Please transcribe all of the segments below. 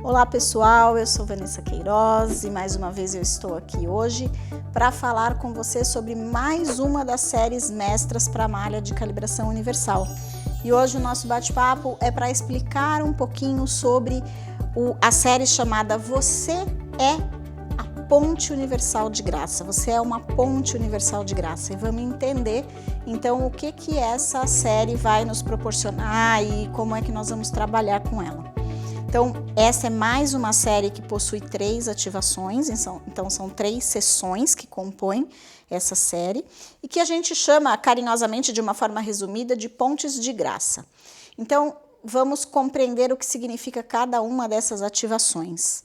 Olá pessoal, eu sou Vanessa Queiroz e mais uma vez eu estou aqui hoje para falar com você sobre mais uma das séries mestras para a malha de calibração universal. E hoje o nosso bate-papo é para explicar um pouquinho sobre a série chamada Você é a Ponte Universal de Graça. Você é uma ponte universal de graça e vamos entender então o que essa série vai nos proporcionar e como é que nós vamos trabalhar com ela. Então, essa é mais uma série que possui 3 ativações, então são 3 sessões que compõem essa série e que a gente chama carinhosamente, de uma forma resumida, de pontes de graça. Então, vamos compreender o que significa cada uma dessas ativações.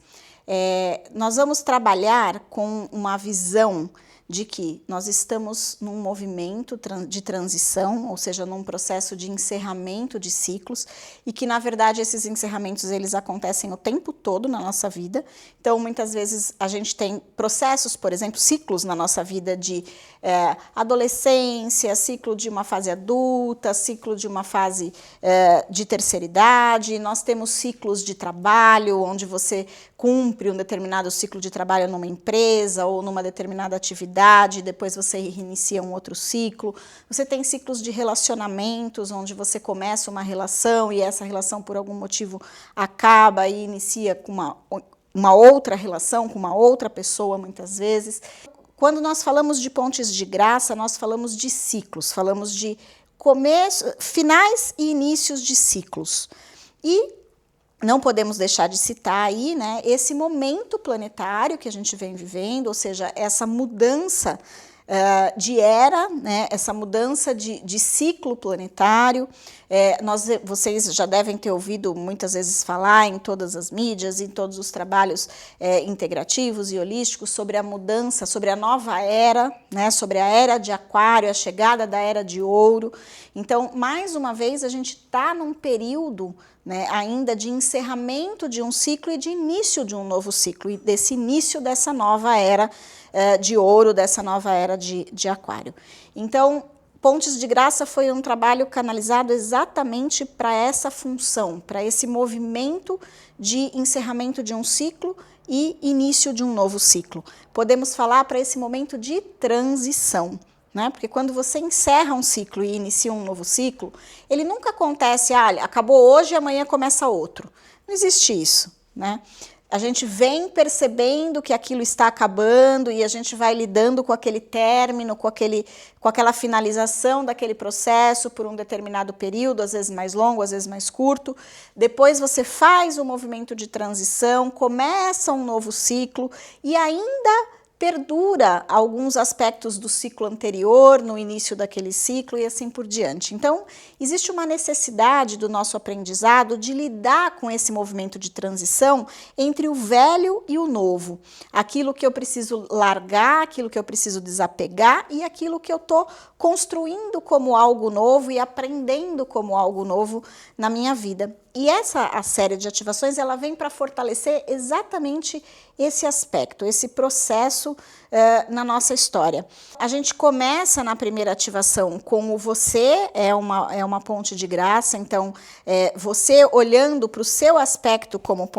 Nós vamos trabalhar com uma visão de que nós estamos num movimento de transição, ou seja, num processo de encerramento de ciclos, e que, na verdade, esses encerramentos eles acontecem o tempo todo na nossa vida. Então, muitas vezes, a gente tem processos, por exemplo, ciclos na nossa vida de adolescência, ciclo de uma fase adulta, ciclo de uma fase de terceira idade. Nós temos ciclos de trabalho, onde você cumpre um determinado ciclo de trabalho numa empresa ou numa determinada atividade, depois você reinicia um outro ciclo. Você tem ciclos de relacionamentos, onde você começa uma relação e essa relação por algum motivo acaba e inicia com uma outra relação, com uma outra pessoa muitas vezes. Quando nós falamos de pontes de graça, nós falamos de ciclos, falamos de finais e inícios de ciclos. E não podemos deixar de citar aí, né, esse momento planetário que a gente vem vivendo, ou seja, essa mudança de era, né, essa mudança de ciclo planetário. Vocês já devem ter ouvido muitas vezes falar em todas as mídias, em todos os trabalhos integrativos e holísticos sobre a mudança, sobre a nova era, né, sobre a era de Aquário, a chegada da era de Ouro. Então, mais uma vez, a gente está num período, né, ainda de encerramento de um ciclo e de início de um novo ciclo, e desse início dessa nova era de Ouro, dessa nova era de Aquário. Então, Pontes de Graça foi um trabalho canalizado exatamente para essa função, para esse movimento de encerramento de um ciclo e início de um novo ciclo. Podemos falar para esse momento de transição, né? Porque quando você encerra um ciclo e inicia um novo ciclo, ele nunca acontece, acabou hoje e amanhã começa outro. Não existe isso, né? A gente vem percebendo que aquilo está acabando e a gente vai lidando com aquele término, com aquela finalização daquele processo por um determinado período, às vezes mais longo, às vezes mais curto. Depois você faz o movimento de transição, começa um novo ciclo e ainda perdura alguns aspectos do ciclo anterior, no início daquele ciclo e assim por diante. Então, existe uma necessidade do nosso aprendizado de lidar com esse movimento de transição entre o velho e o novo. Aquilo que eu preciso largar, aquilo que eu preciso desapegar e aquilo que eu estou construindo como algo novo e aprendendo como algo novo na minha vida. E a série de ativações, ela vem para fortalecer exatamente esse aspecto, esse processo na nossa história. A gente começa na primeira ativação com o Você é uma ponte de graça, então você olhando para o seu aspecto como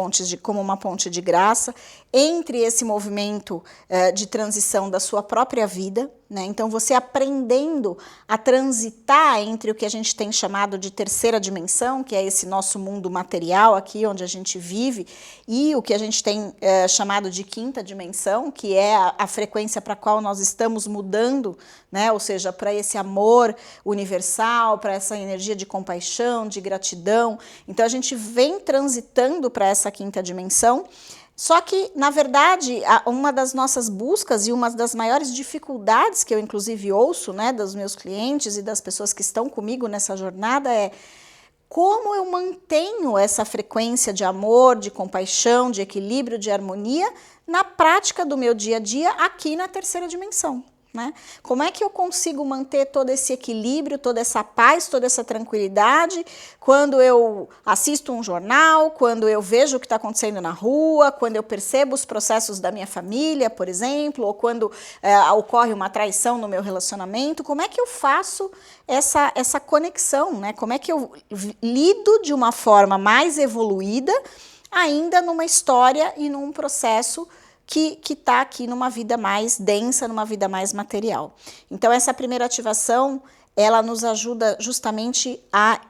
uma ponte de graça, entre esse movimento de transição da sua própria vida, né? Então você aprendendo a transitar entre o que a gente tem chamado de terceira dimensão, que é esse nosso mundo material aqui onde a gente vive, e o que a gente tem chamado de quinta dimensão, que é a frequência para a qual nós estamos mudando, né? Ou seja, para esse amor universal, para essa energia de compaixão, de gratidão. Então a gente vem transitando para essa quinta dimensão. Só que, na verdade, uma das nossas buscas e uma das maiores dificuldades que eu, inclusive, ouço, né, dos meus clientes e das pessoas que estão comigo nessa jornada é como eu mantenho essa frequência de amor, de compaixão, de equilíbrio, de harmonia na prática do meu dia a dia aqui na terceira dimensão. Né? Como é que eu consigo manter todo esse equilíbrio, toda essa paz, toda essa tranquilidade quando eu assisto um jornal, quando eu vejo o que está acontecendo na rua, quando eu percebo os processos da minha família, por exemplo, ou quando ocorre uma traição no meu relacionamento? Como é que eu faço essa conexão? Né? Como é que eu lido de uma forma mais evoluída ainda numa história e num processo que está aqui numa vida mais densa, numa vida mais material. Então, essa primeira ativação, ela nos ajuda justamente a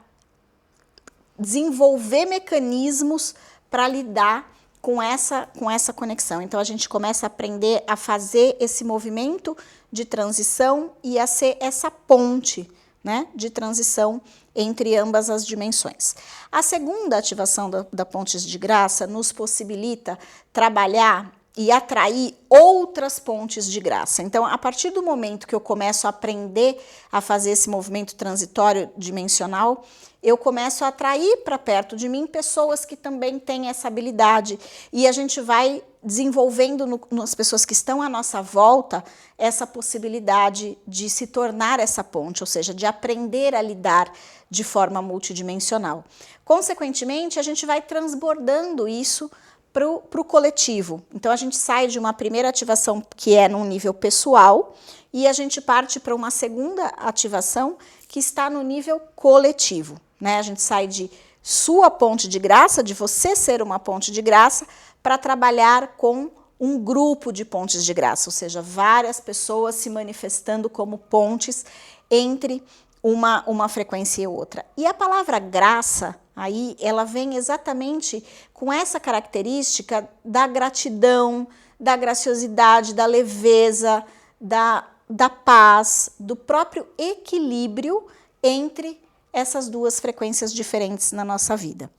desenvolver mecanismos para lidar com essa conexão. Então, a gente começa a aprender a fazer esse movimento de transição e a ser essa ponte, né, de transição entre ambas as dimensões. A segunda ativação da Pontes de Graça nos possibilita trabalhar e atrair outras pontes de graça. Então, a partir do momento que eu começo a aprender a fazer esse movimento transitório dimensional, eu começo a atrair para perto de mim pessoas que também têm essa habilidade. E a gente vai desenvolvendo nas pessoas que estão à nossa volta essa possibilidade de se tornar essa ponte, ou seja, de aprender a lidar de forma multidimensional. Consequentemente, a gente vai transbordando isso para o coletivo. Então, a gente sai de uma primeira ativação que é num nível pessoal e a gente parte para uma segunda ativação que está no nível coletivo, né? A gente sai de sua ponte de graça, de você ser uma ponte de graça, para trabalhar com um grupo de pontes de graça, ou seja, várias pessoas se manifestando como pontes entre uma frequência e outra. E a palavra graça, aí, ela vem exatamente com essa característica da gratidão, da graciosidade, da leveza, da paz, do próprio equilíbrio entre essas duas frequências diferentes na nossa vida.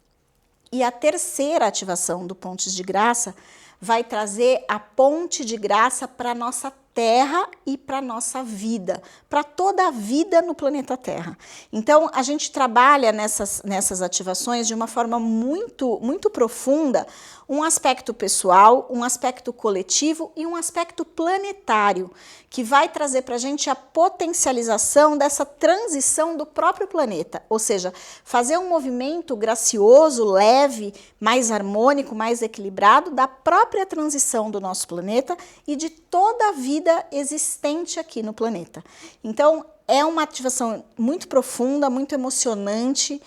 E a terceira ativação do Pontes de Graça vai trazer a ponte de graça para a nossa Terra e para a nossa vida, para toda a vida no planeta Terra. Então, a gente trabalha nessas ativações de uma forma muito profunda, um aspecto pessoal, um aspecto coletivo e um aspecto planetário, que vai trazer para a gente a potencialização dessa transição do próprio planeta, ou seja, fazer um movimento gracioso, leve, mais harmônico, mais equilibrado da própria transição do nosso planeta e de toda a vida existente aqui no planeta. Então, é uma ativação muito profunda, muito emocionante,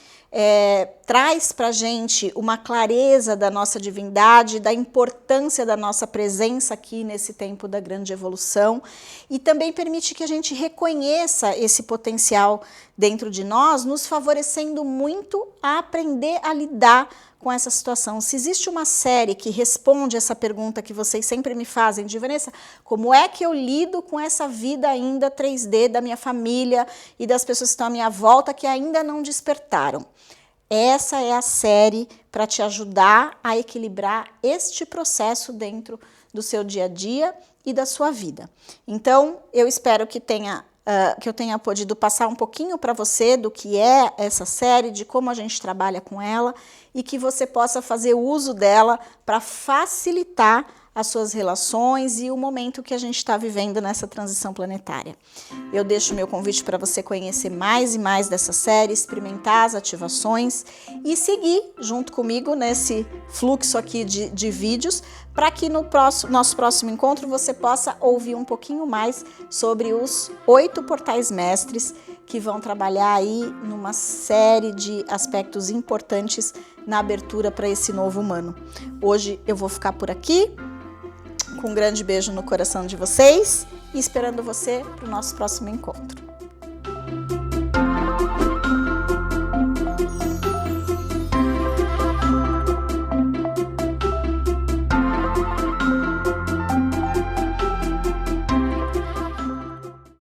traz para a gente uma clareza da nossa divindade, da importância da nossa presença aqui nesse tempo da grande evolução e também permite que a gente reconheça esse potencial dentro de nós, nos favorecendo muito a aprender a lidar com essa situação. Se existe uma série que responde essa pergunta que vocês sempre me fazem, de Vanessa, como é que eu lido com essa vida ainda 3D da minha família e das pessoas que estão à minha volta que ainda não despertaram? Essa é a série para te ajudar a equilibrar este processo dentro do seu dia a dia e da sua vida. Então, eu espero que eu tenha podido passar um pouquinho para você do que é essa série, de como a gente trabalha com ela e que você possa fazer uso dela para facilitar as suas relações e o momento que a gente está vivendo nessa transição planetária. Eu deixo meu convite para você conhecer mais e mais dessa série, experimentar as ativações e seguir junto comigo nesse fluxo aqui de vídeos, para que no nosso próximo encontro você possa ouvir um pouquinho mais sobre os 8 portais mestres que vão trabalhar aí numa série de aspectos importantes na abertura para esse novo humano. Hoje eu vou ficar por aqui, com um grande beijo no coração de vocês e esperando você para o nosso próximo encontro.